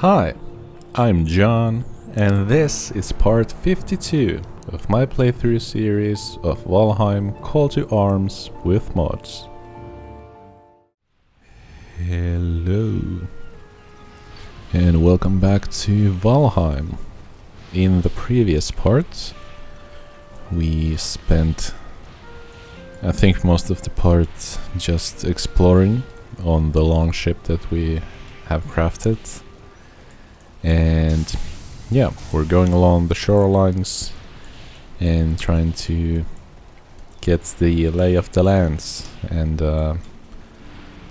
Hi, I'm John, and this is part 52 of my playthrough series of Valheim Call to Arms with mods. Hello, and welcome back to Valheim. In the previous part, we spent, I think, most of the part just exploring on the longship that we have crafted. And yeah, we're going along the shorelines and trying to get the lay of the lands and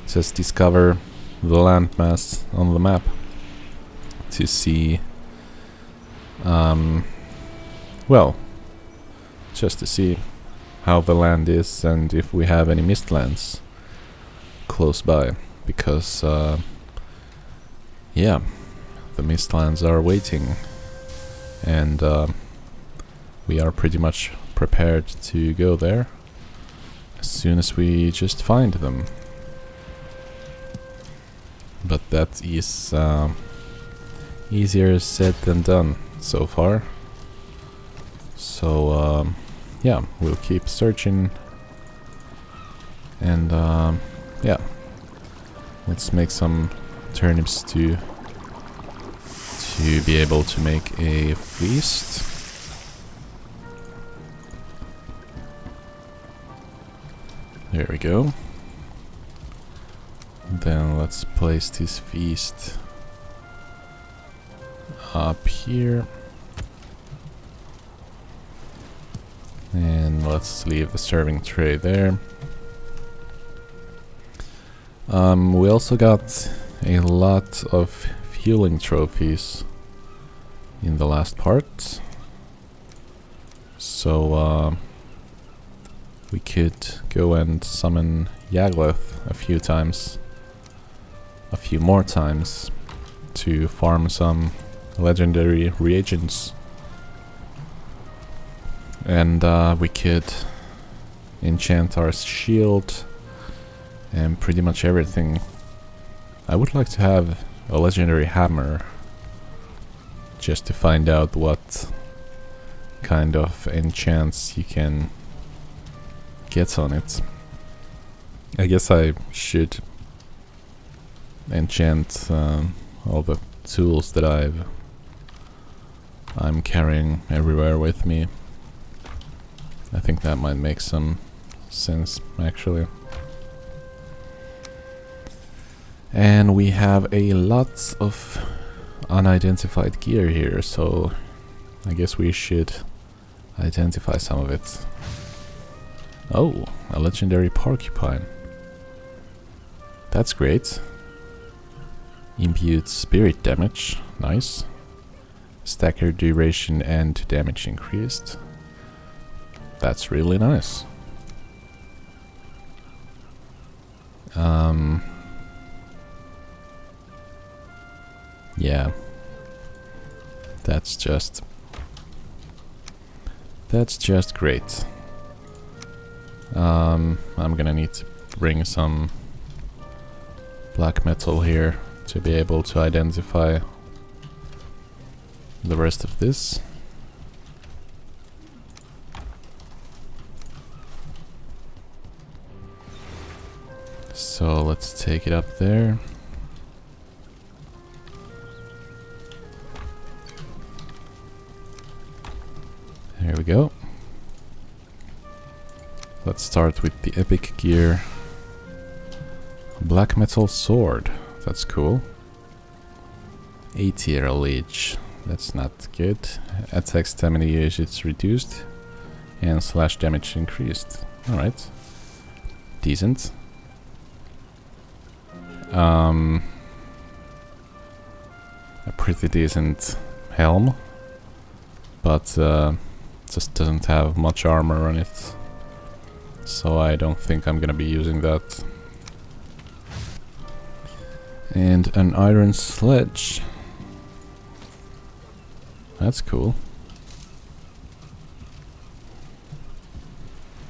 just discover the landmass on the map to see, well, just to see how the land is and if we have any mistlands close by, because yeah, the mistlands are waiting, and we are pretty much prepared to go there as soon as we just find them. But that is easier said than done so far. So yeah, we'll keep searching, and yeah, let's make some turnips to be able to make a feast. There we go. Then let's place this feast up here. And let's leave the serving tray there. We also got a lot of fueling trophies in the last part, so we could go and summon Yagleth a few more times to farm some legendary reagents, and we could enchant our shield and pretty much everything. I would like to have a legendary hammer, just to find out what kind of enchants you can get on it. I guess I should enchant all the tools that I'm carrying everywhere with me. I think that might make some sense, actually. And we have a lot of unidentified gear here, so I guess we should identify some of it. Oh, a legendary porcupine. That's great. Imbued spirit damage, nice. Stacker duration and damage increased. That's really nice. Yeah, that's just great. I'm gonna need to bring some black metal here to be able to identify the rest of this. So let's take it up there. There we go. Let's start with the epic gear. Black metal sword. That's cool. 8-tier leech. That's not good. Attack stamina usage reduced. And slash damage increased. Alright. Decent. A pretty decent helm. But just doesn't have much armor on it, so I don't think I'm gonna be using that. And an iron sledge. That's cool.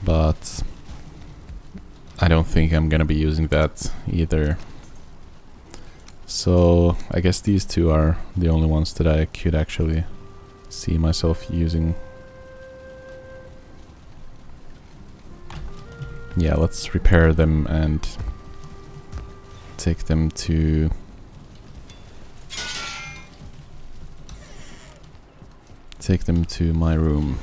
But I don't think I'm gonna be using that either. So I guess these two are the only ones that I could actually see myself using. Yeah, let's repair them and take them to my room.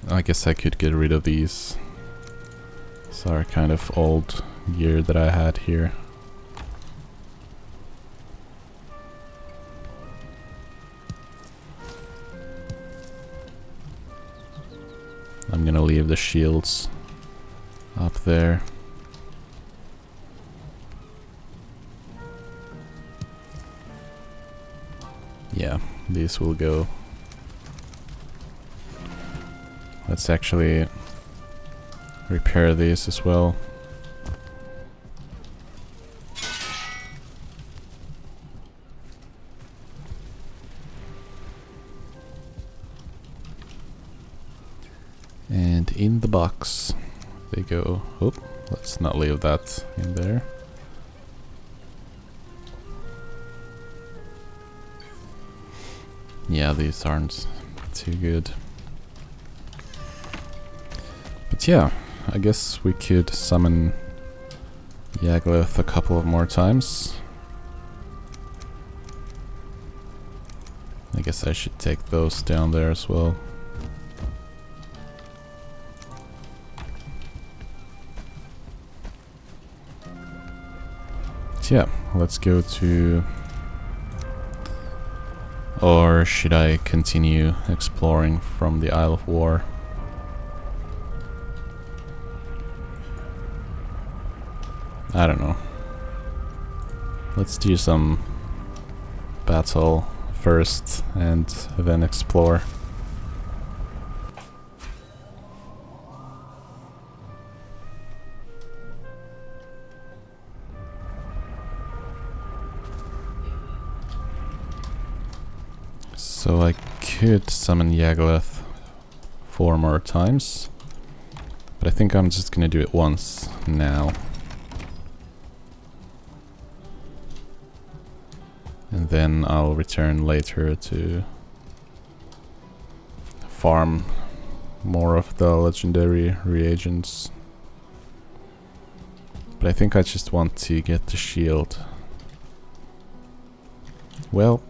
I guess I could get rid of these. These are kind of old gear that I had here. I'm gonna leave the shields up there. Yeah, these will go. Let's actually repair these as well. And in the box they go. Oh, let's not leave that in there. Yeah, these aren't too good. But yeah, I guess we could summon Yagluth a couple of more times. I guess I should take those down there as well. So yeah, let's go to... Or should I continue exploring from the Isle of War? I don't know. Let's do some battle first and then explore. So I could summon Yagluth 4 more times, but I think I'm just gonna do it once now. And then I'll return later to farm more of the legendary reagents. But I think I just want to get the shield. Well,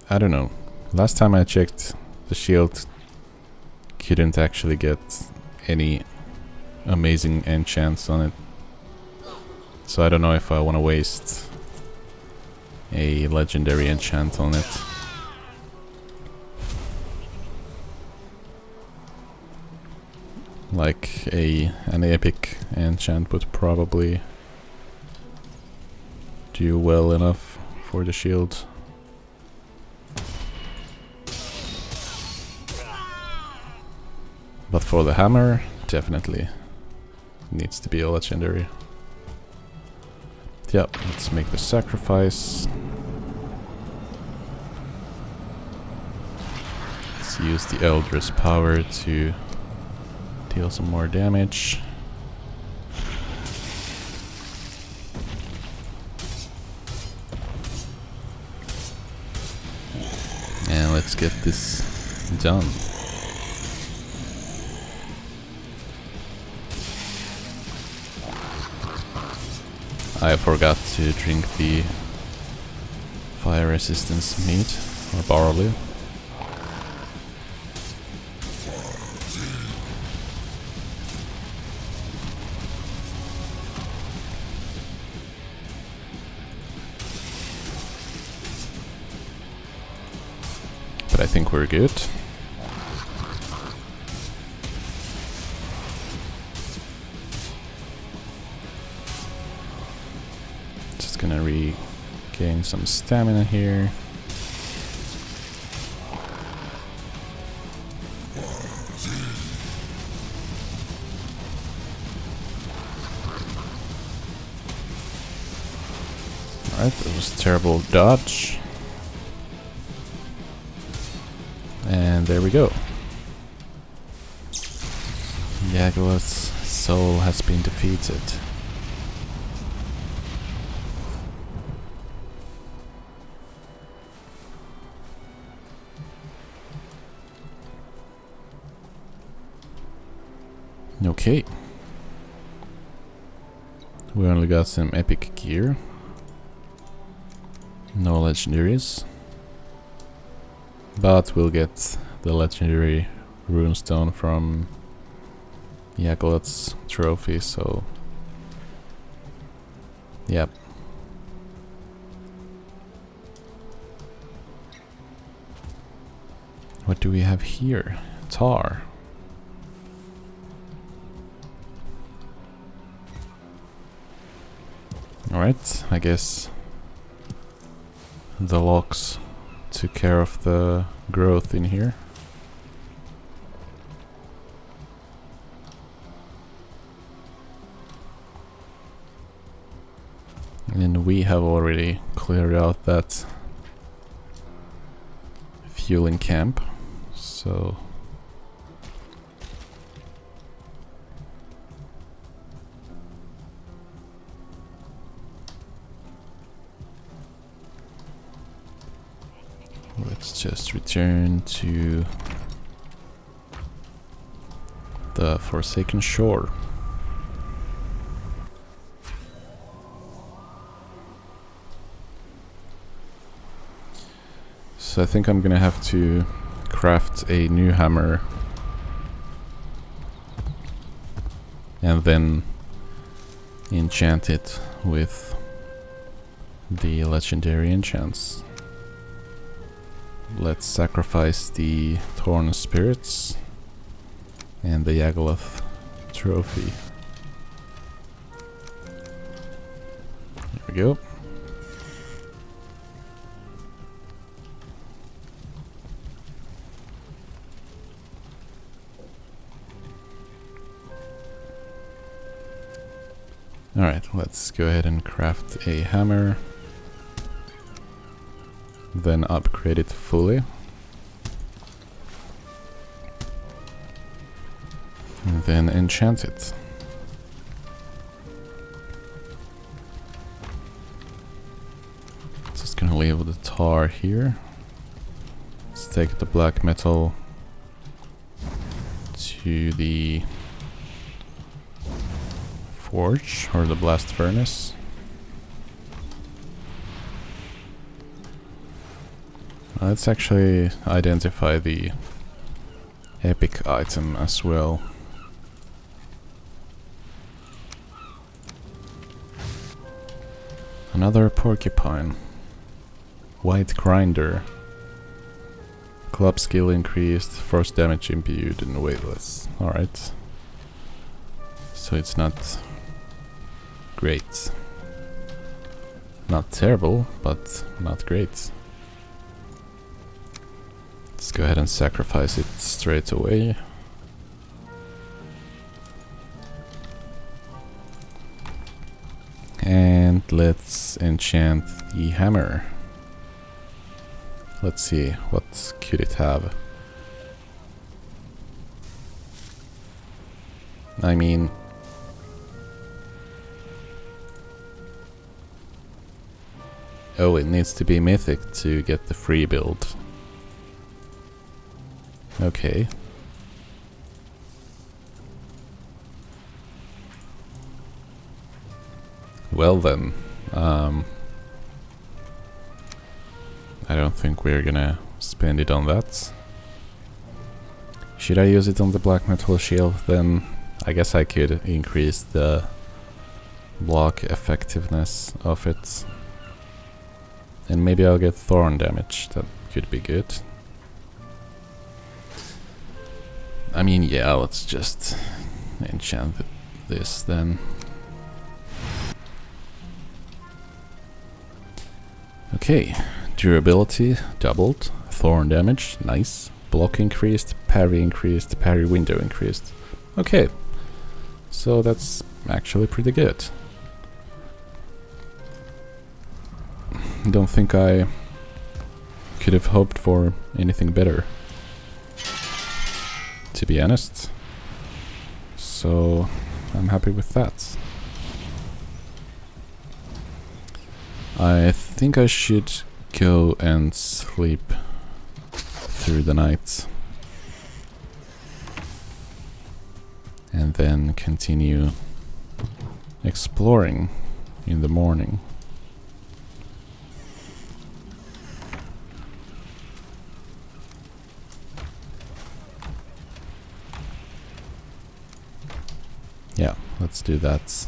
I don't know. Last time I checked, the shield couldn't actually get any amazing enchants on it. So I don't know if I want to waste a legendary enchant on it. Like an epic enchant would probably do well enough for the shield. But for the hammer, definitely needs to be a legendary. Yep, let's make the sacrifice. Let's use the Elder's power to deal some more damage. And let's get this done. I forgot to drink the fire resistance meat or barley. But I think we're good. Gonna regain some stamina here. Alright, that was terrible dodge. And there we go. Yagluth's soul has been defeated. Okay. We only got some epic gear. No legendaries. But we'll get the legendary runestone from Yaglot's trophy, so... Yep. What do we have here? Tar. Alright, I guess the locks took care of the growth in here. And we have already cleared out that fueling camp, so... Let's just return to the Forsaken Shore. So I think I'm gonna have to craft a new hammer and then enchant it with the legendary enchants. Let's sacrifice the Torn Spirits and the Yagaloth trophy. There we go. Alright, let's go ahead and craft a hammer. Then upgrade it fully. And then enchant it. Just gonna leave the tar here. Let's take the black metal to the forge or the blast furnace. Let's actually identify the epic item as well. Another porcupine. White grinder. Club skill increased, force damage imbued, and weightless. Alright. So it's not great. Not terrible, but not great. Let's go ahead and sacrifice it straight away. And let's enchant the hammer. Let's see, what could it have? I mean... Oh, it needs to be mythic to get the free build. Okay. Well then, I don't think we're gonna spend it on that. Should I use it on the black metal shield? Then I guess I could increase the block effectiveness of it. And maybe I'll get thorn damage, that could be good. I mean, yeah, let's just enchant this then. Okay, durability doubled, thorn damage, nice. Block increased, parry window increased. Okay, so that's actually pretty good. Don't think I could have hoped for anything better, to be honest. So I'm happy with that. I think I should go and sleep through the night and then continue exploring in the morning. Yeah, let's do that.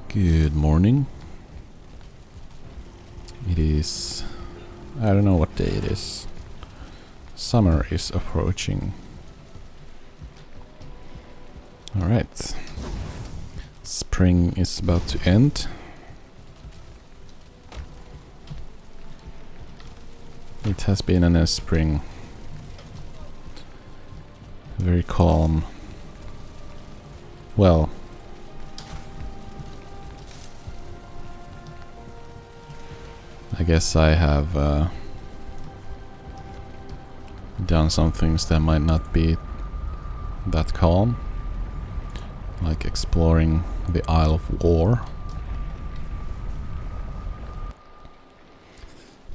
Good morning. It is... I don't know what day it is. Summer is approaching. Alright. Spring is about to end. It has been a nice spring. Very calm. Well... I guess I have done some things that might not be that calm, like exploring the Isle of War.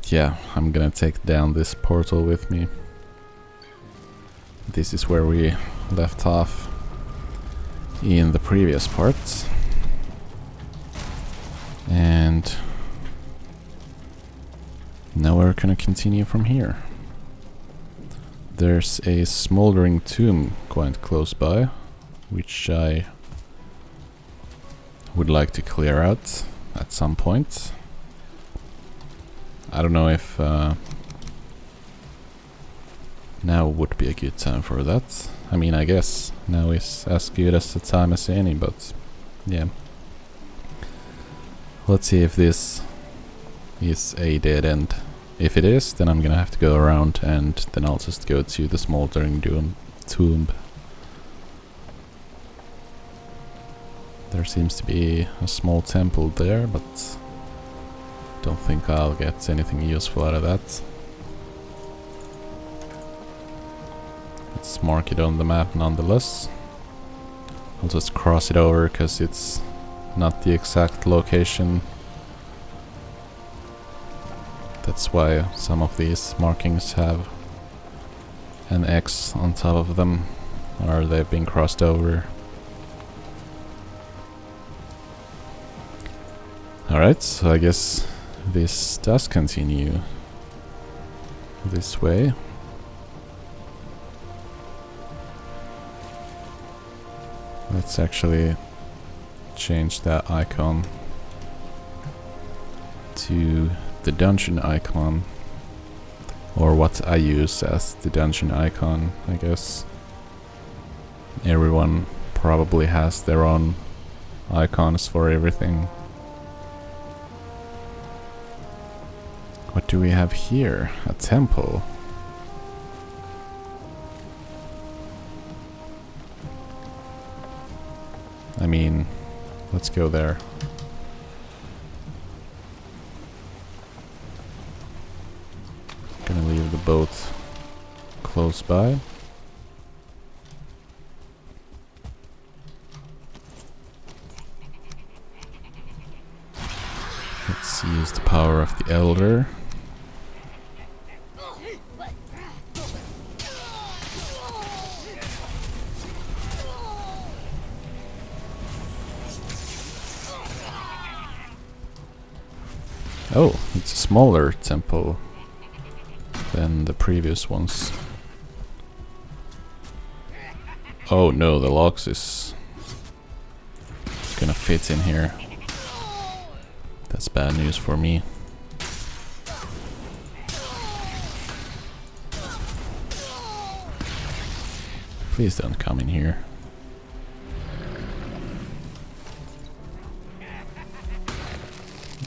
Yeah, I'm gonna take down this portal with me. This is where we left off in the previous part. And now we're gonna continue from here. There's a smoldering tomb quite close by, which I would like to clear out at some point. I don't know if now would be a good time for that. I mean, I guess now is as good as the time as any, but yeah. Let's see if this is a dead end. If it is, then I'm gonna have to go around and then I'll just go to the smoldering tomb. There seems to be a small temple there, but don't think I'll get anything useful out of that. Let's mark it on the map nonetheless. I'll just cross it over because it's not the exact location. That's why some of these markings have an X on top of them, or they've been crossed over. Alright, so I guess this does continue this way. Let's actually change that icon to the dungeon icon, or what I use as the dungeon icon, I guess. Everyone probably has their own icons for everything. What do we have here? A temple. I mean, let's go there. Gonna leave the boat close by. Let's use the power of the Elder. Oh, it's a smaller temple than the previous ones. Oh no, the logs is gonna fit in here. That's bad news for me. Please don't come in here.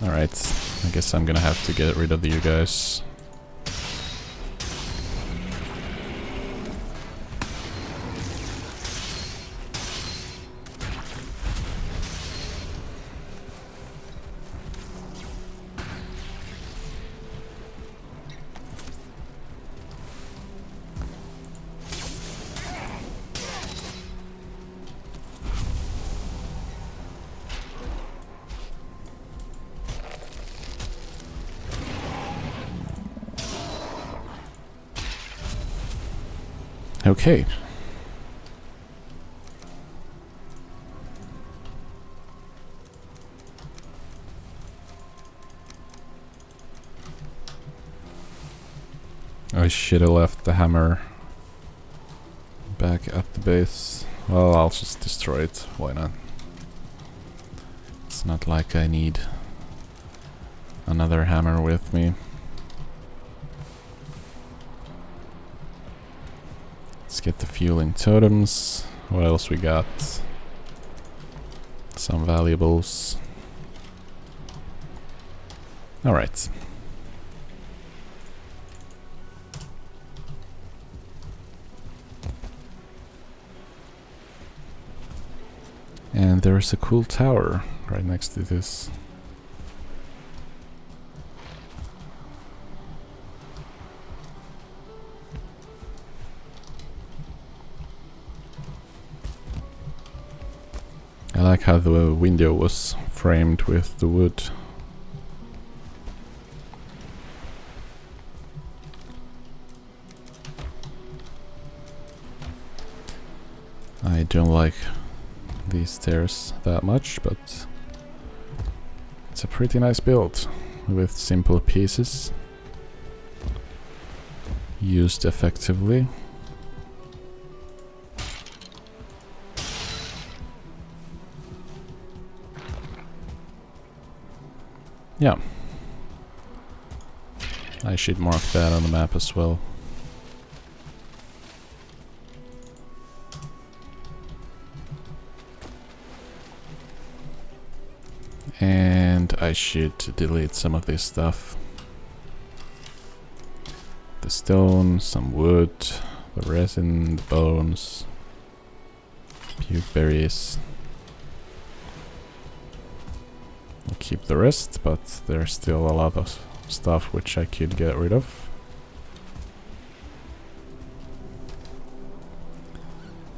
Alright, I guess I'm gonna have to get rid of you guys. Okay. I should have left the hammer back at the base. Well, I'll just destroy it. Why not? It's not like I need another hammer with me. Let's get the fueling totems. What else we got? Some valuables. Alright. And there's a cool tower right next to this. I like how the window was framed with the wood. I don't like these stairs that much, but it's a pretty nice build with simple pieces used effectively. Yeah, I should mark that on the map as well. And I should delete some of this stuff. The stone, some wood, the resin, the bones, puke berries. I'll keep the rest, but there's still a lot of stuff which I could get rid of.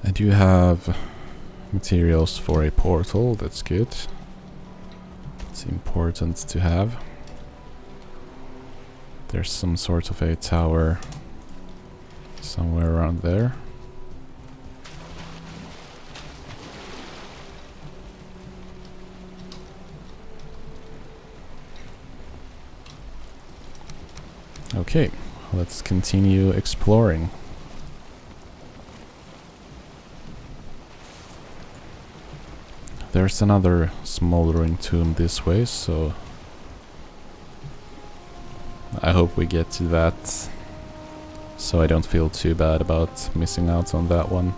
I do have materials for a portal, that's good. It's important to have. There's some sort of a tower somewhere around there. Okay, let's continue exploring. There's another smoldering tomb this way, so I hope we get to that, so I don't feel too bad about missing out on that one.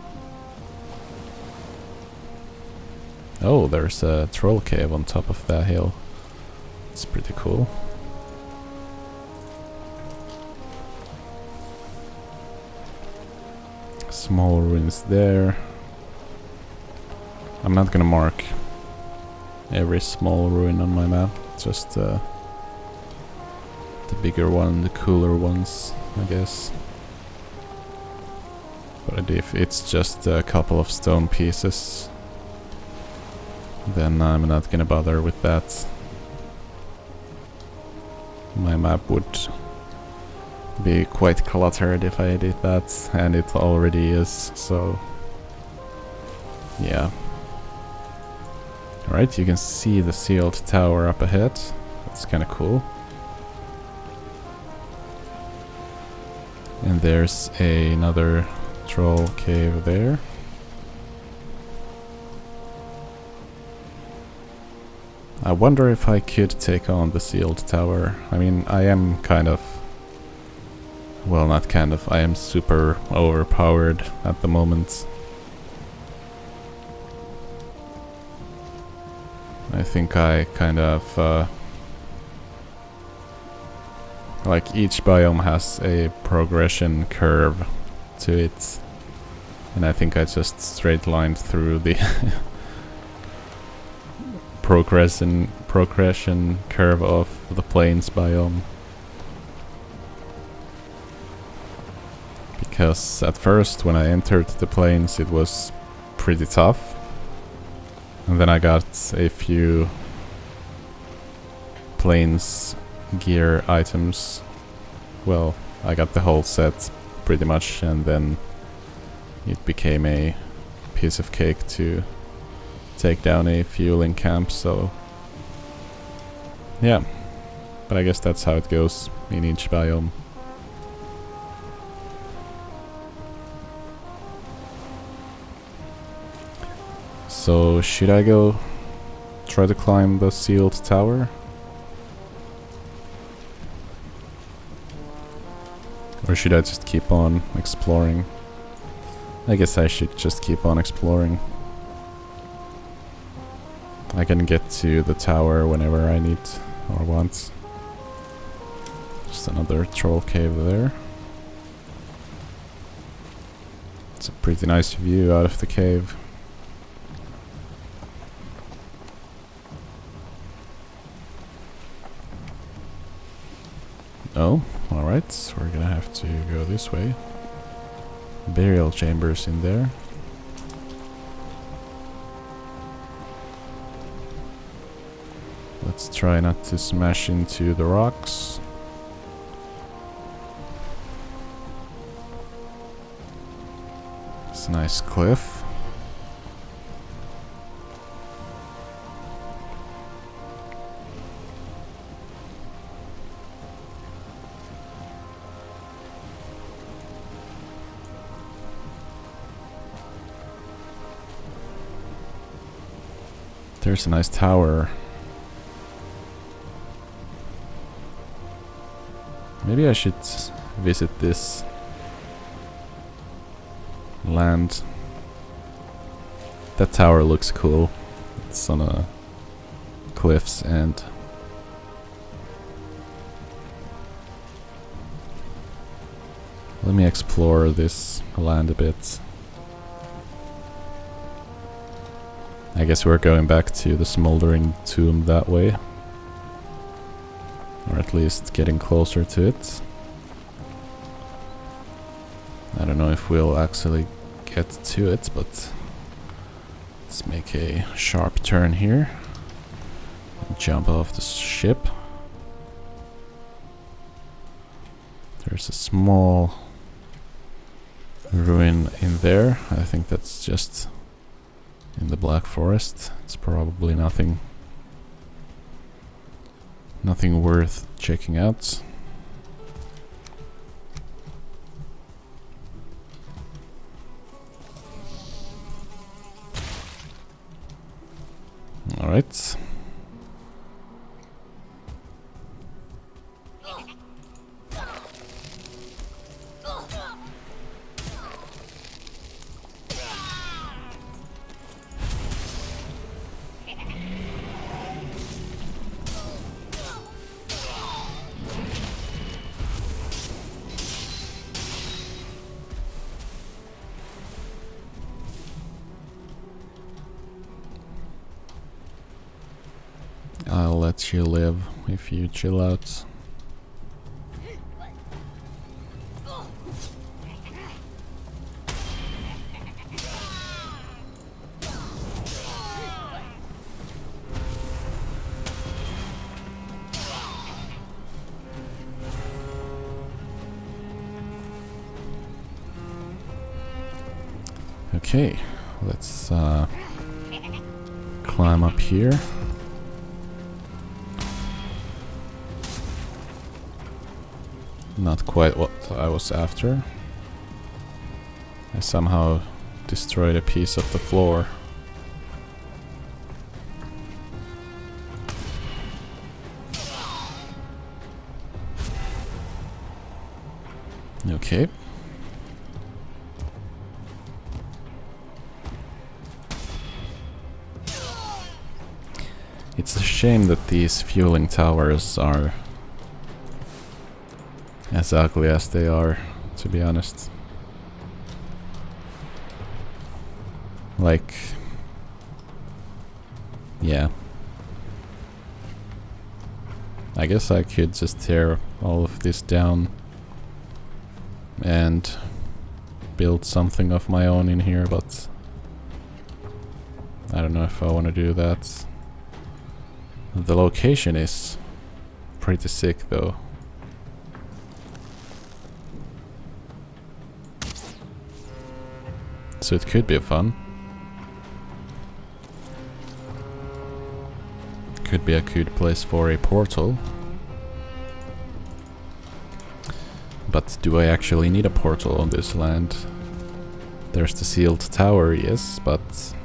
Oh, there's a troll cave on top of that hill. It's pretty cool. Small ruins there. I'm not gonna mark every small ruin on my map, just the bigger one, the cooler ones, I guess. But if it's just a couple of stone pieces, then I'm not gonna bother with that. My map would be quite cluttered if I did that, and it already is, so yeah. Alright, you can see the sealed tower up ahead. That's kinda cool. And there's another troll cave there. I wonder if I could take on the sealed tower. I mean, I am kind of... well, not kind of. I am super overpowered at the moment. I think I kind of... like, each biome has a progression curve to it. And I think I just straight lined through the progression curve of the plains biome. Because at first, when I entered the plains, it was pretty tough. And then I got a few plains gear items. Well, I got the whole set pretty much, and then it became a piece of cake to take down a fueling camp, so yeah. But I guess that's how it goes in each biome. So should I go try to climb the sealed tower? Or should I just keep on exploring? I guess I should just keep on exploring. I can get to the tower whenever I need or want. Just another troll cave there. It's a pretty nice view out of the cave. Oh, alright, so we're gonna have to go this way. Burial chambers in there. Let's try not to smash into the rocks. It's a nice cliff. There's a nice tower. Maybe I should visit this land. That tower looks cool. It's on a cliffs and let me explore this land a bit. I guess we're going back to the smoldering tomb that way. Or at least getting closer to it. I don't know if we'll actually get to it, but let's make a sharp turn here. And jump off the ship. There's a small ruin in there. I think that's just in the Black Forest. It's probably nothing worth checking out. All right. I'll let you live if you chill out. Okay, let's climb up here. Not quite what I was after. I somehow destroyed a piece of the floor. Okay. It's a shame that these fueling towers are as ugly as they are, to be honest. Like, yeah. I guess I could just tear all of this down and build something of my own in here, but I don't know if I want to do that. The location is pretty sick though. So it could be fun. Could be a good place for a portal. But do I actually need a portal on this land? There's the sealed tower, yes, but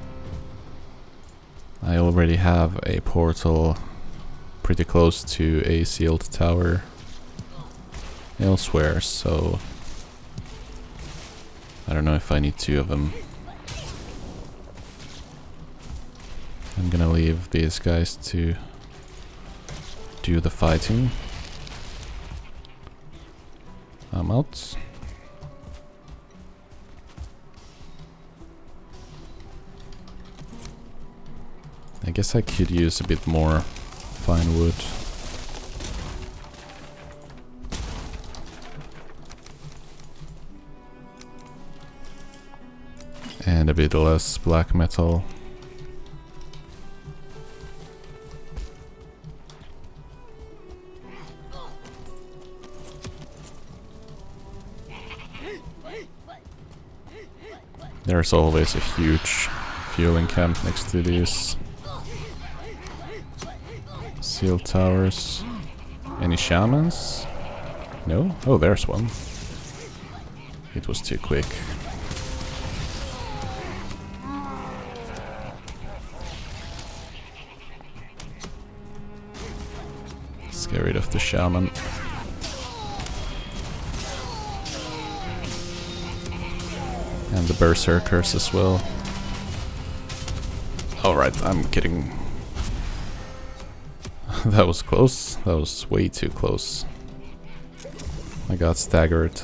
I already have a portal pretty close to a sealed tower elsewhere, so I don't know if I need 2 of them. I'm gonna leave these guys to do the fighting. I'm out. I guess I could use a bit more fine wood. And a bit less black metal. There's always a huge fueling camp next to these sealed towers. Any shamans? No? Oh, there's one. It was too quick. Let's get rid of the shaman. And the berserkers as well. Alright, I'm kidding. That was close. That was way too close. I got staggered.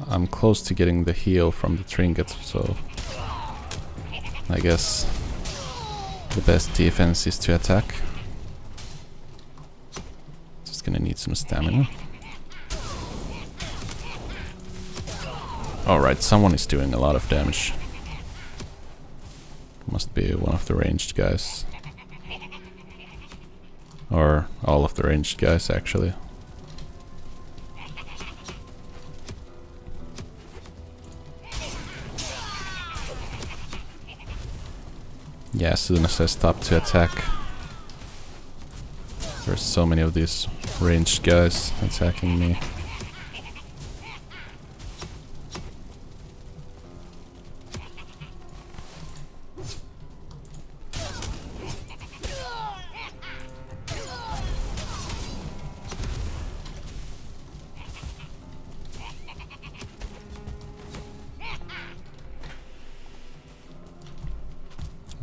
I'm close to getting the heal from the trinket, so I guess the best defense is to attack. Just gonna need some stamina. Alright, someone is doing a lot of damage. Must be one of the ranged guys. Or all of the ranged guys, actually. Yeah, as soon as I stop to attack, there's so many of these ranged guys attacking me.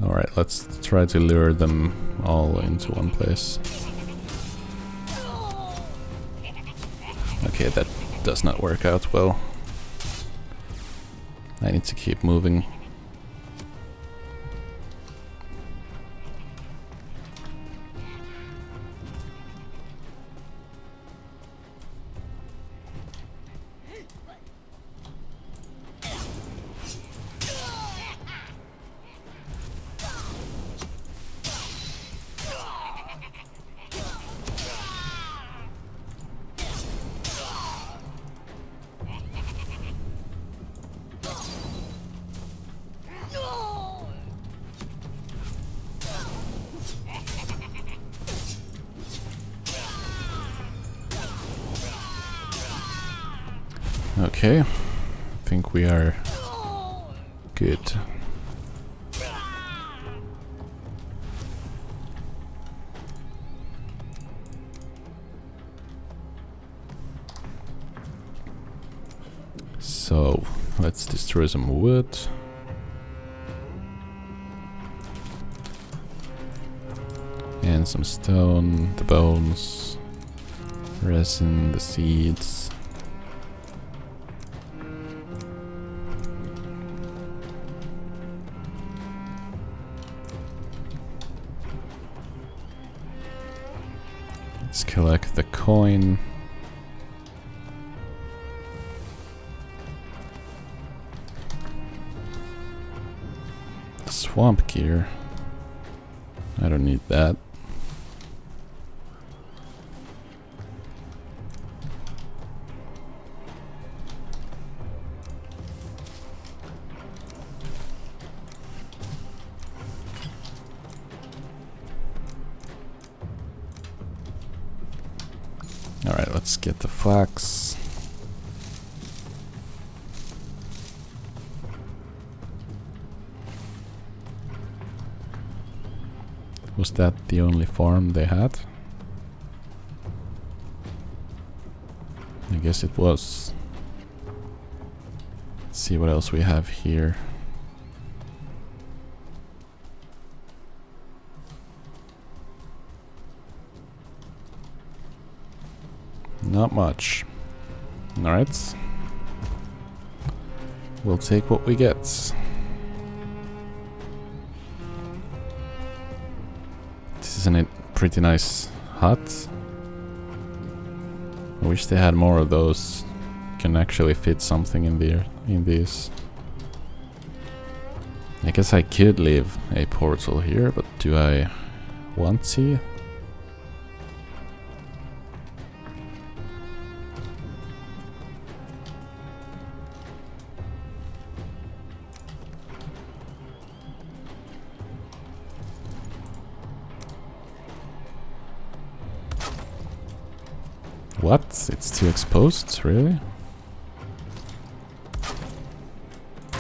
Alright, let's try to lure them all into one place. Okay, that does not work out well. I need to keep moving. Okay, I think we are good. So, let's destroy some wood. And some stone, the bones, resin, the seeds. Let's collect the coin. Swamp gear. I don't need that. Let's get the flax. Was that the only farm they had? I guess it was. Let's see what else we have here. Not much. Alright. We'll take what we get. This is a pretty nice hut. I wish they had more of those. Can actually fit something in there, in these. I guess I could leave a portal here, but do I want to? What? It's too exposed? Really?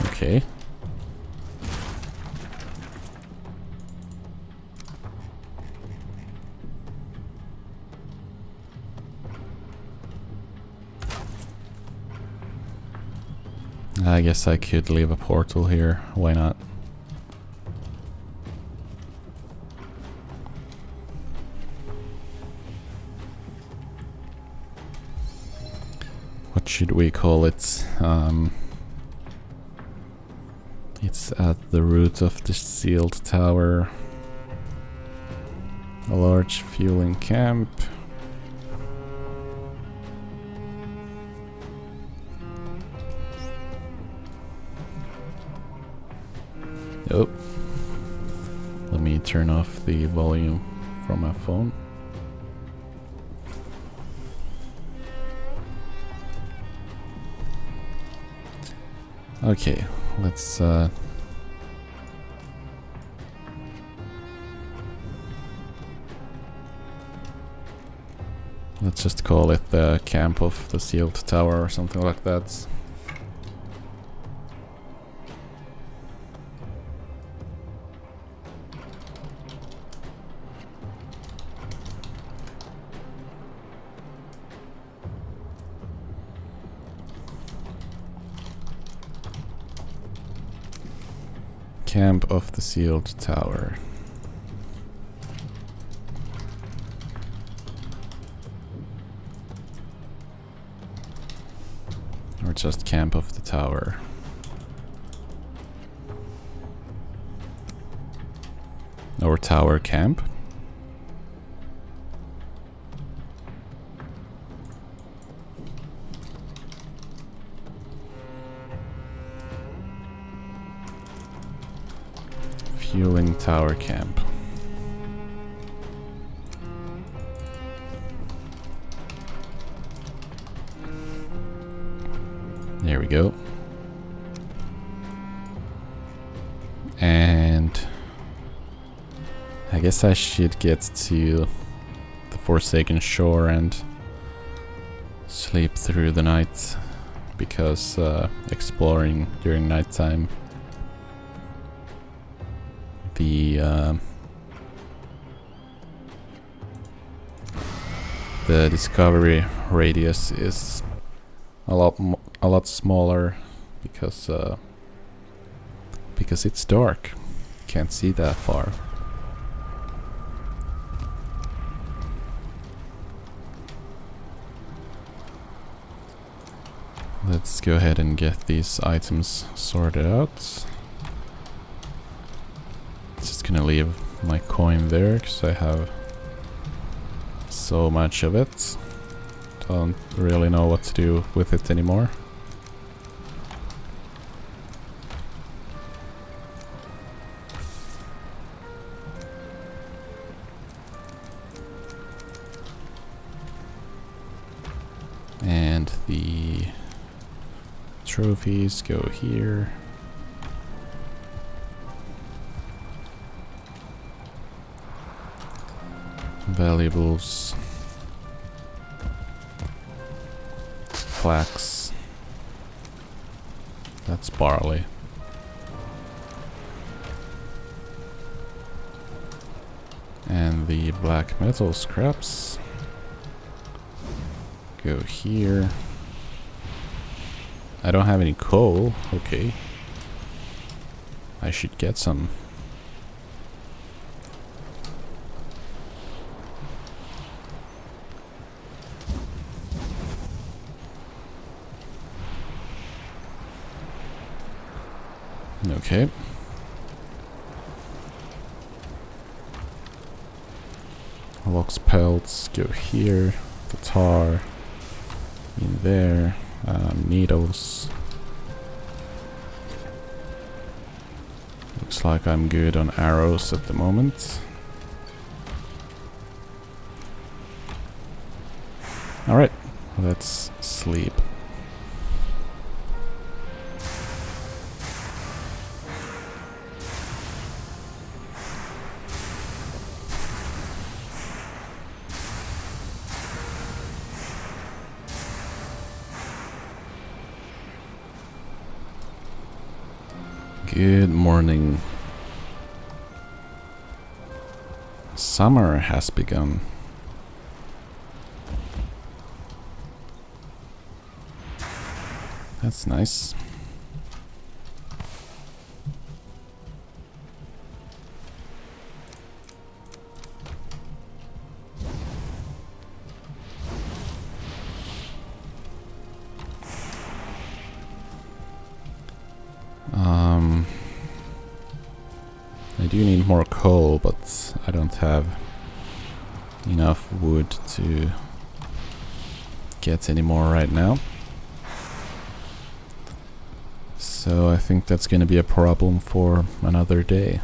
Okay. I guess I could leave a portal here. Why not? What should we call it? It's at the root of the sealed tower. A large fueling camp. Oh. Let me turn off the volume from my phone. Okay, let's just call it the camp of the sealed tower or something like that. Camp of the sealed tower. Or just camp of the tower. Or tower camp. Fueling tower camp. There we go. And I guess I should get to the Forsaken Shore and sleep through the night, because exploring during nighttime, the discovery radius is a lot smaller because it's dark. Can't see that far. Let's go ahead and get these items sorted out. Just gonna leave my coin there because I have so much of it. Don't really know what to do with it anymore. And the trophies go here. Valuables. flax. That's barley. And the black metal scraps go here. I don't have any coal. Okay. I should get some. Okay. Lox pelts go here. The tar in there. Needles. Looks like I'm good on arrows at the moment. Alright, let's sleep. Good morning. Summer has begun. That's nice. I do need more coal, but I don't have enough wood to get any more right now. So I think that's gonna be a problem for another day.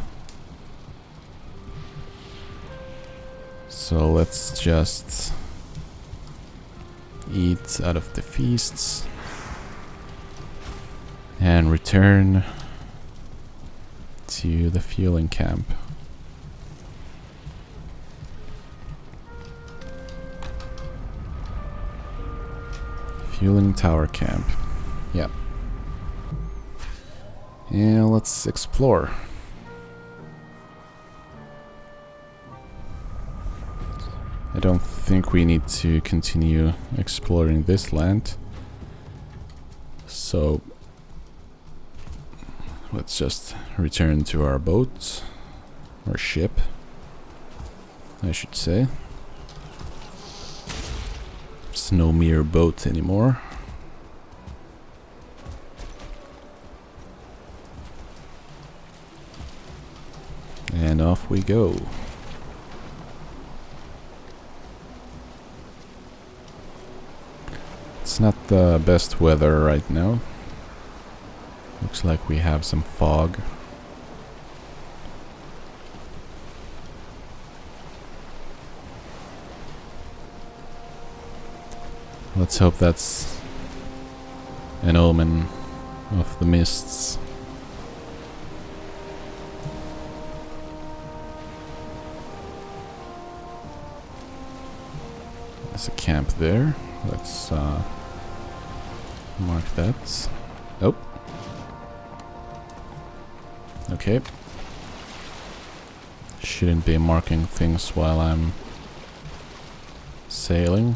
So let's just eat out of the feasts and return to the fueling camp. Fueling tower camp. Yep. And let's explore. I don't think we need to continue exploring this land. So let's just return to our boat, or ship, I should say. It's no mere boat anymore. And off we go. It's not the best weather right now. Looks like we have some fog. Let's hope that's an omen of the mists. There's a camp there. Let's mark that. Oh. Okay. Shouldn't be marking things while I'm sailing.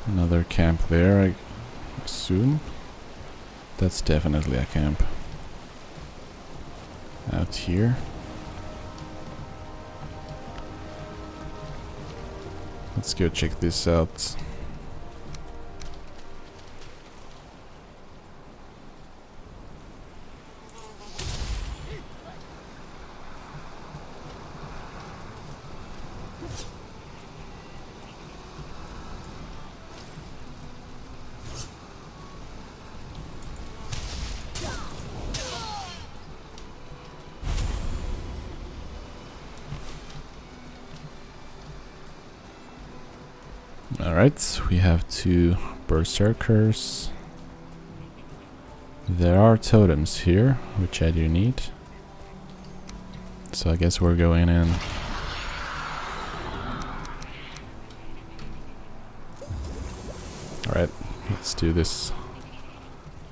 Another camp there, I assume. That's definitely a camp. Out here. Let's go check this out. Alright, we have two berserkers There are totems here, which I do need. So I guess we're going in. Alright, let's do this.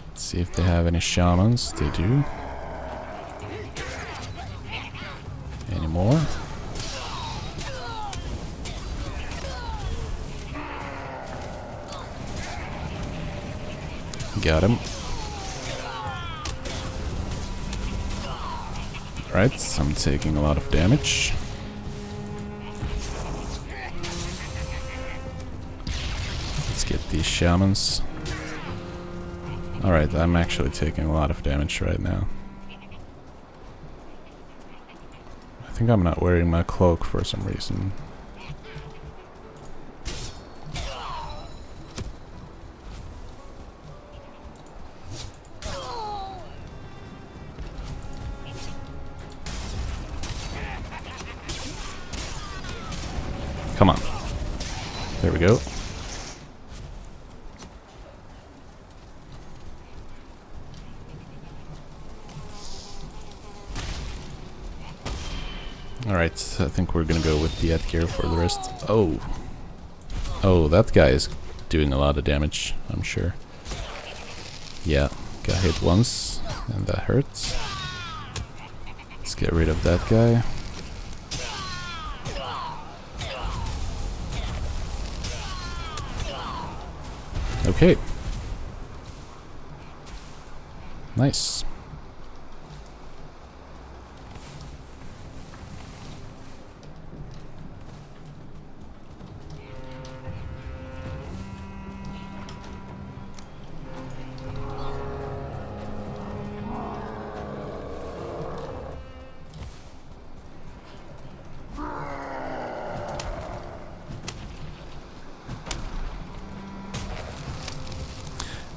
Let's see if they have any shamans. They do. Any more? Got him. Alright, so I'm taking a lot of damage. Let's get these shamans. Alright, I'm actually taking a lot of damage right now. I think I'm not wearing my cloak for some reason. Come on. There we go. Alright, I think we're gonna go with the headgear for the rest. Oh. Oh, that guy is doing a lot of damage, I'm sure. Yeah, got hit once, and that hurts. Let's get rid of that guy. Okay. Nice.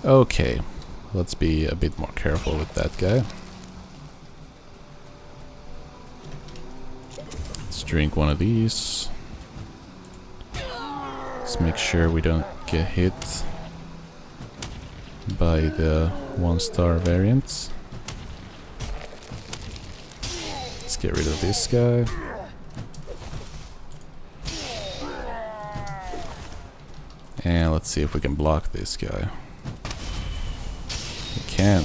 Okay, let's be a bit more careful with that guy. Let's drink one of these. Let's make sure we don't get hit by the 1-star variants. Let's get rid of this guy. And let's see if we can block this guy. Can.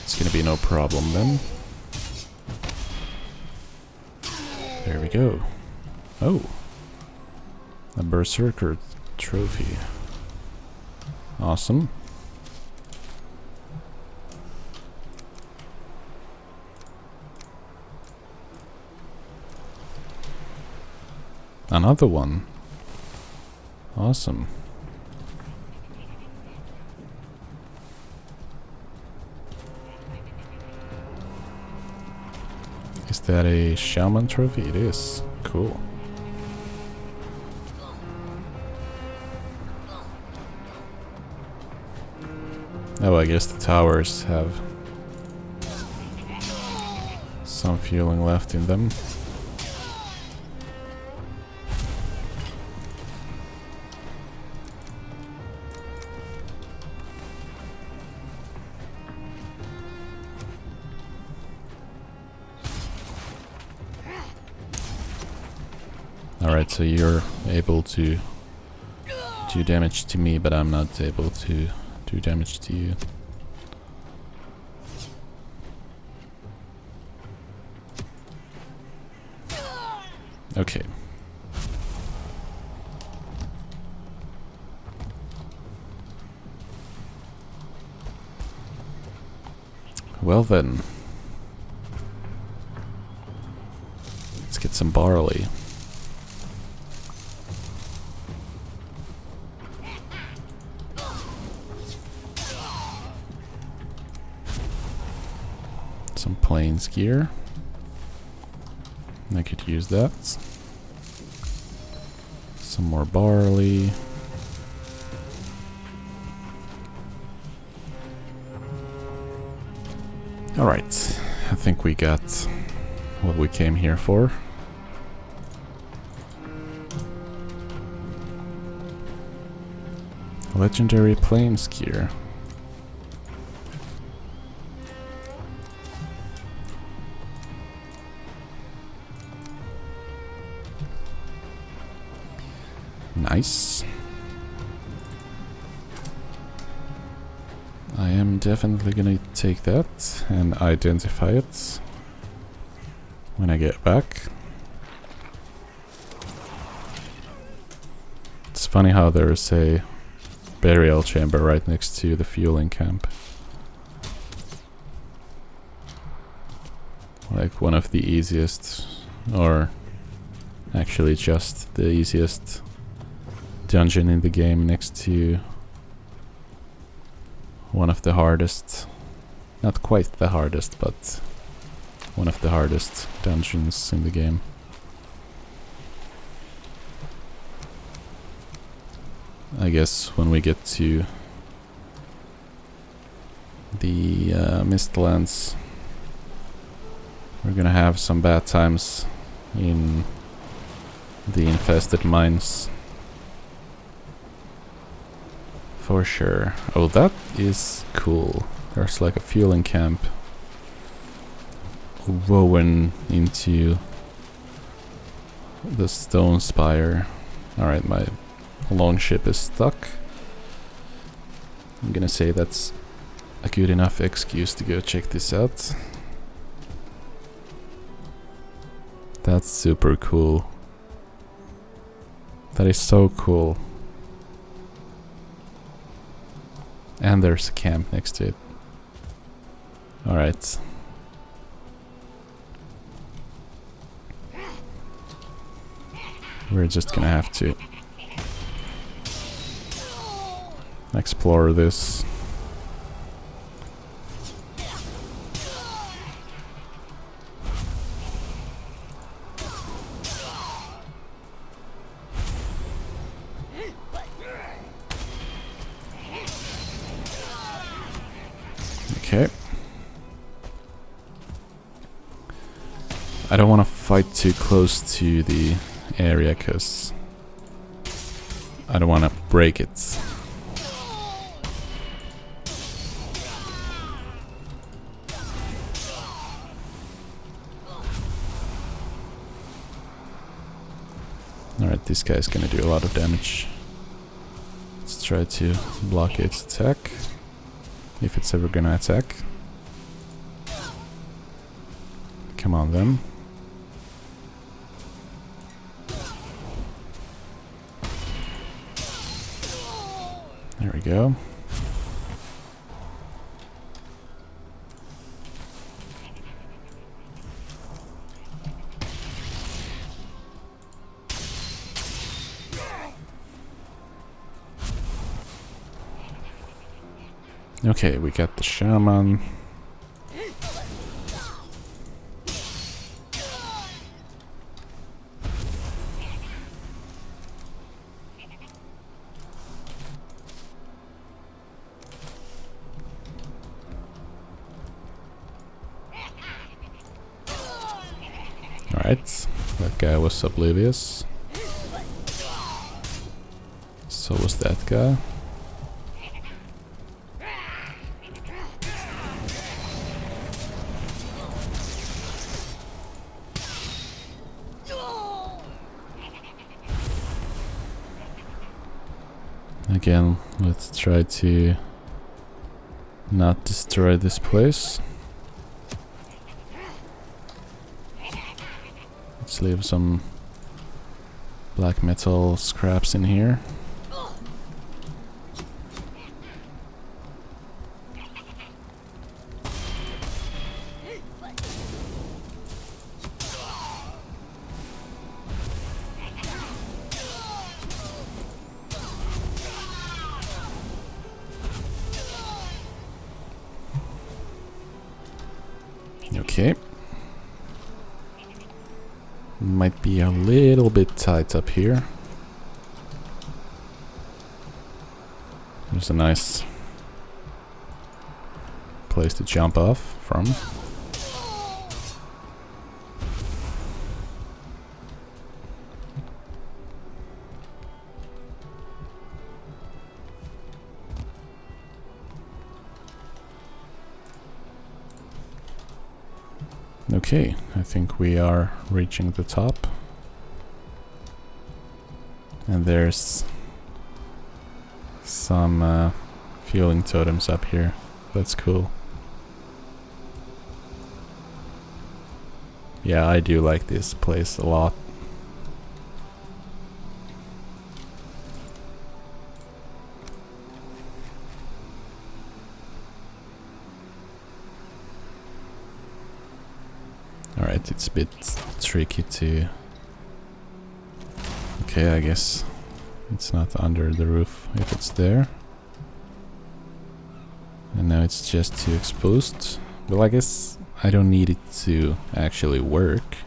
It's gonna be no problem then. There we go. Oh, a Berserker trophy. Awesome. Another one. Awesome. Is that a shaman trophy? It is. Cool. Oh, I guess the towers have some fueling left in them. Alright, so you're able to do damage to me, but I'm not able to do damage to you. Okay. Well then. Let's get some barley. Some plains gear. I could use that. Some more barley. Alright, I think we got what we came here for. Legendary plane skier. Nice. I am definitely gonna take that and identify it when I get back. It's funny how there's a burial chamber right next to the fueling camp. Like one of the easiest, or actually just the easiest dungeon in the game next to one of the hardest, not quite the hardest, but one of the hardest dungeons in the game. I guess when we get to the Mistlands, we're gonna have some bad times in the infested mines. For sure. Oh, that is cool. There's like a fueling camp woven into the stone spire. Alright, my lone ship is stuck. I'm gonna say that's a good enough excuse to go check this out. That's super cool. That is so cool. And there's a camp next to it. Alright. We're just gonna have to explore this. Okay. I don't want to fight too close to the area because I don't want to break it. Alright, this guy's gonna do a lot of damage. Let's try to block its attack, if it's ever gonna attack. Come on then. There we go. Okay, we got the shaman. Alright, that guy was oblivious. So was that guy. Again, let's try to not destroy this place. Let's leave some black metal scraps in here. Okay. Might be a little bit tight up here. There's a nice place to jump off from. Okay, I think we are reaching the top. And there's some fueling totems up here. That's cool. Yeah, I do like this place a lot. Alright, it's a bit tricky to... Okay, I guess it's not under the roof if it's there. And now it's just too exposed. Well, I guess I don't need it to actually work.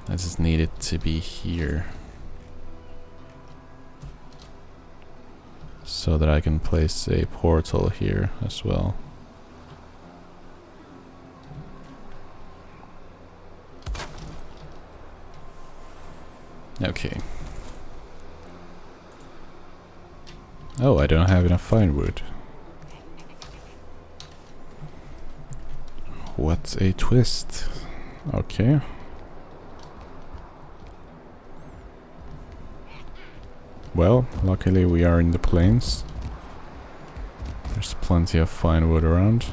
I just need it to be here. So that I can place a portal here as well. Okay. Oh, I don't have enough fine wood. What a twist. Okay. Well, luckily we are in the plains. There's plenty of fine wood around.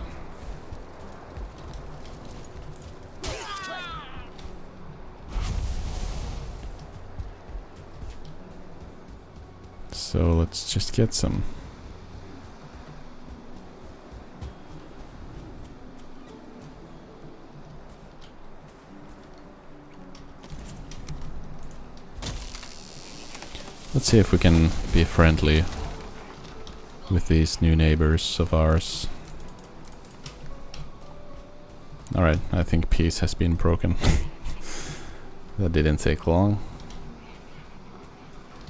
So let's just get some. Let's see if we can be friendly with these new neighbors of ours. Alright, I think peace has been broken. That didn't take long.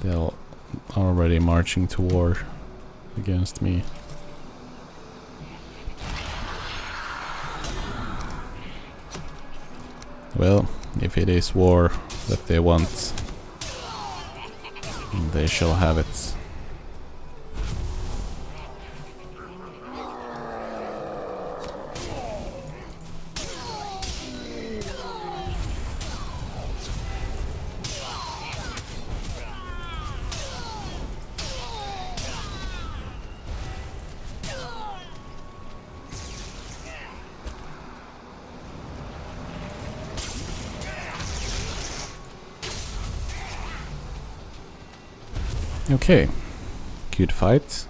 They're already marching to war against me. Well, if it is war that they want, they shall have it. Okay, good fight.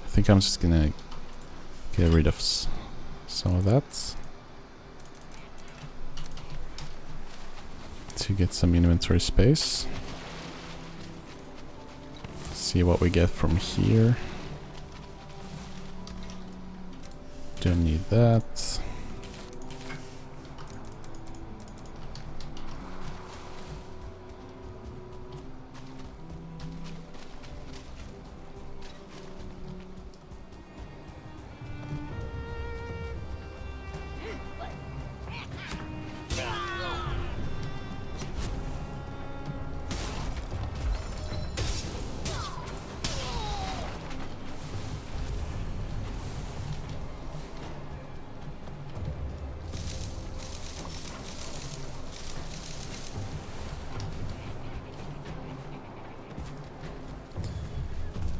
I think I'm just gonna get rid of some of that to get some inventory space. See what we get from here. Don't need that.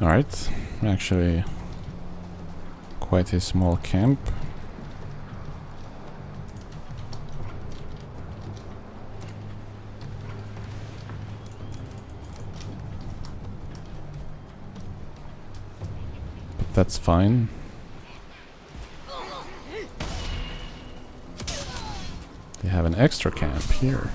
Alright, actually quite a small camp. But that's fine. They have an extra camp here.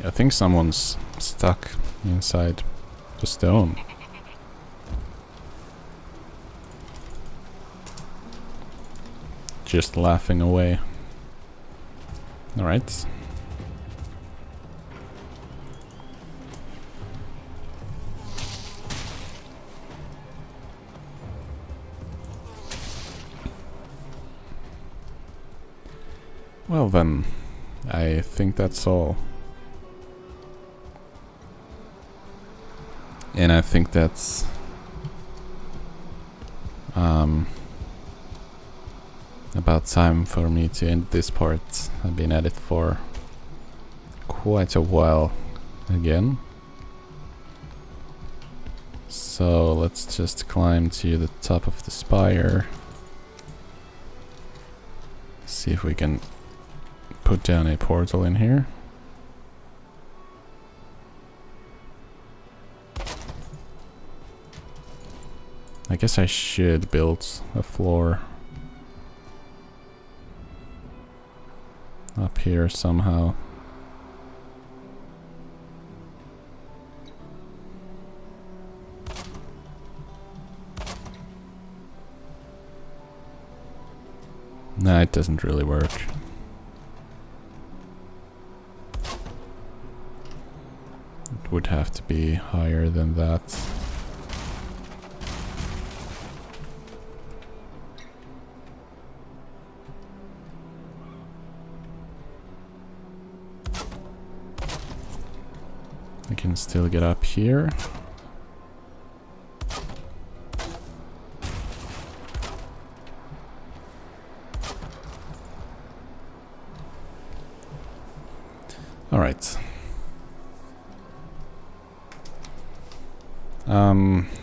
I think someone's stuck inside the stone. just laughing away. Alright. Well then, I think that's all. And I think that's about time for me to end this part. I've been at it for quite a while again. So let's just climb to the top of the spire. See if we can put down a portal in here. I guess I should build a floor up here somehow. Nah, it doesn't really work. It would have to be higher than that. I can still get up here. All right.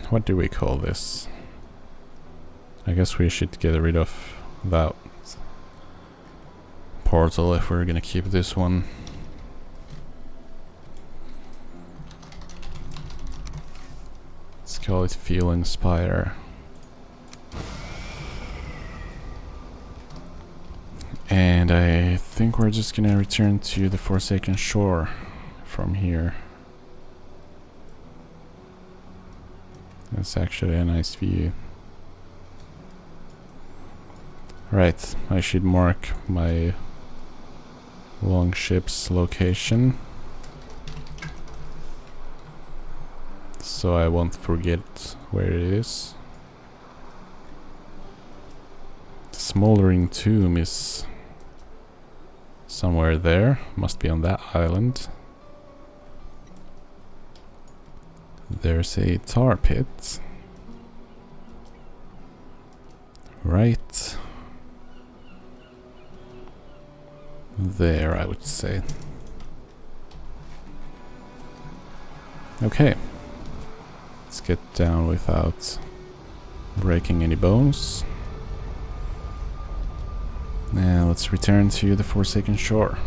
What do we call this? I guess we should get rid of that portal if we're gonna keep this one. Let's call it Fuling Spire. And I think we're just gonna return to the Forsaken Shore from here. That's actually a nice view. Right, I should mark my longship's location so I won't forget where it is. The smoldering tomb is somewhere there, must be on that island. There's a tar pit. Right there, I would say. Okay. Let's get down without breaking any bones. Now let's return to the Forsaken Shore.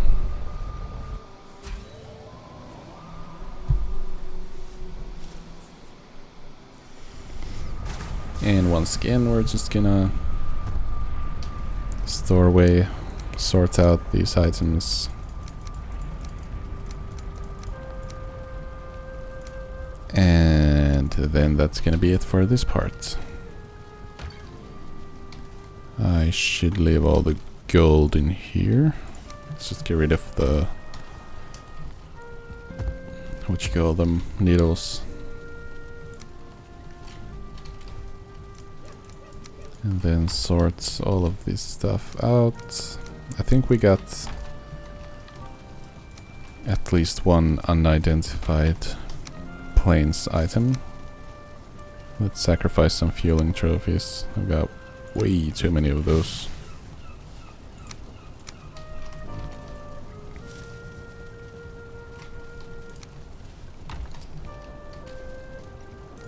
And once again, we're just gonna store away, sort out these items. And then that's gonna be it for this part. I should leave all the gold in here. Let's just get rid of the, what you call them, needles. And then sort all of this stuff out. I think we got at least one unidentified plains item. Let's sacrifice some fueling trophies. I've got way too many of those.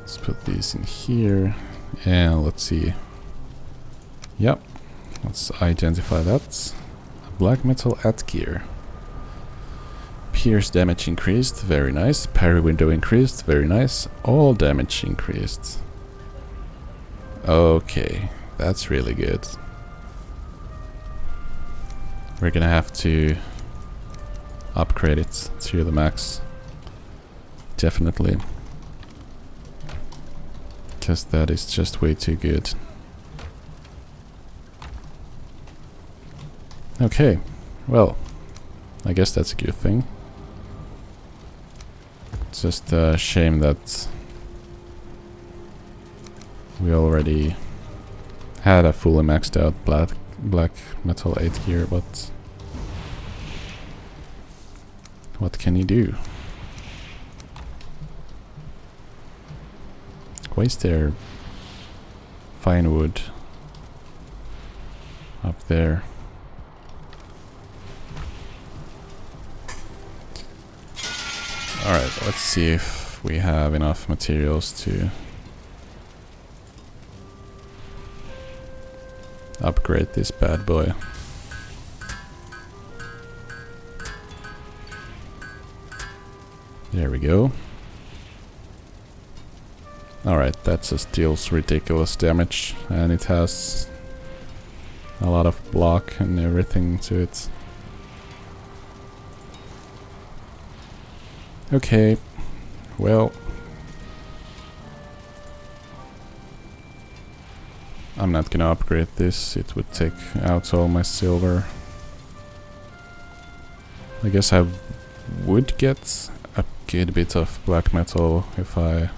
Let's put these in here and let's see. Yep, let's identify that. Black metal at gear. Pierce damage increased, very nice. Parry window increased, very nice. All damage increased. Okay, that's really good. We're gonna have to upgrade it to the max. Definitely. Because that is just way too good. Okay, well, I guess that's a good thing. It's just a shame that we already had a fully maxed out black metal 8 gear, but what can you do? Why is there fine wood up there? Alright, let's see if we have enough materials to upgrade this bad boy. There we go. Alright, that just deals ridiculous damage, and it has a lot of block and everything to it. Okay, well, I'm not gonna upgrade this, it would take out all my silver. I guess I would get a good bit of black metal if I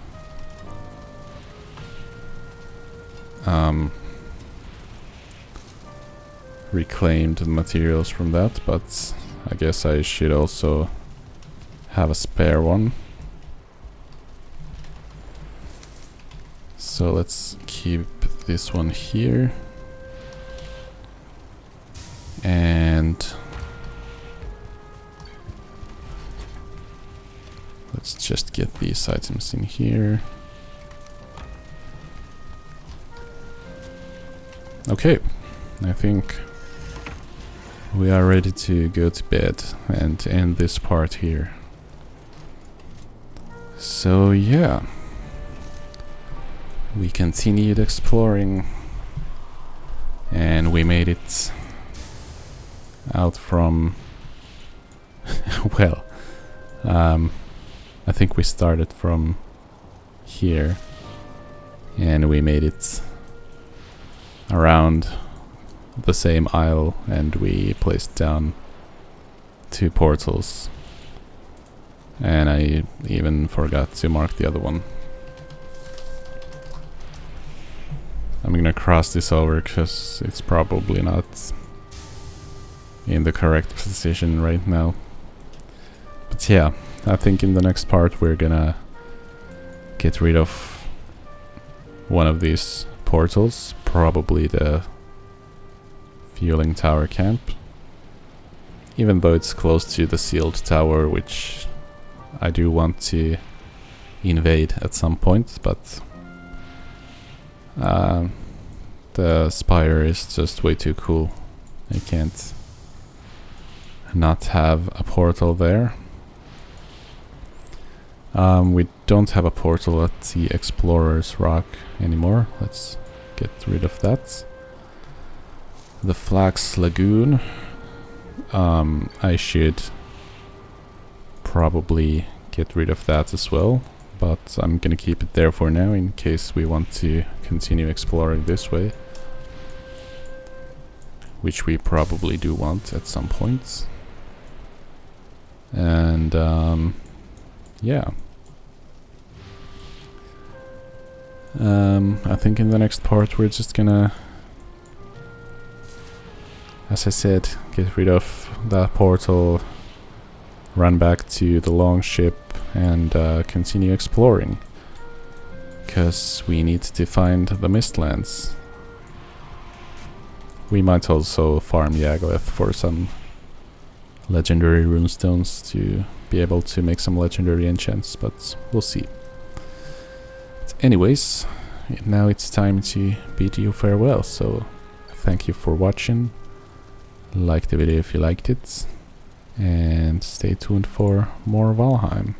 reclaimed the materials from that, but I guess I should also have a spare one. So let's keep this one here, and let's just get these items in here. Okay, I think we are ready to go to bed and end this part here. So yeah, we continued exploring and we made it out from well, I think we started from here and we made it around the same aisle, and we placed down 2 portals, and I even forgot to mark the other one. I'm gonna cross this over because it's probably not in the correct position right now. But yeah, I think in the next part we're gonna get rid of one of these portals, probably the Fuling Tower camp, even though it's close to the sealed tower, which I do want to invade at some point, but the spire is just way too cool. I can't not have a portal there. We don't have a portal at the Explorer's Rock anymore. Let's get rid of that. The Flax Lagoon. I should probably get rid of that as well, but I'm gonna keep it there for now in case we want to continue exploring this way, which we probably do want at some points. And yeah, I think in the next part we're just gonna, as I said, get rid of that portal, run back to the longship, and continue exploring, because we need to find the Mistlands. We might also farm Yaglath for some legendary runestones to be able to make some legendary enchants, but we'll see. But anyways, now it's time to bid you farewell, so thank you for watching. Like the video if you liked it, and stay tuned for more Valheim.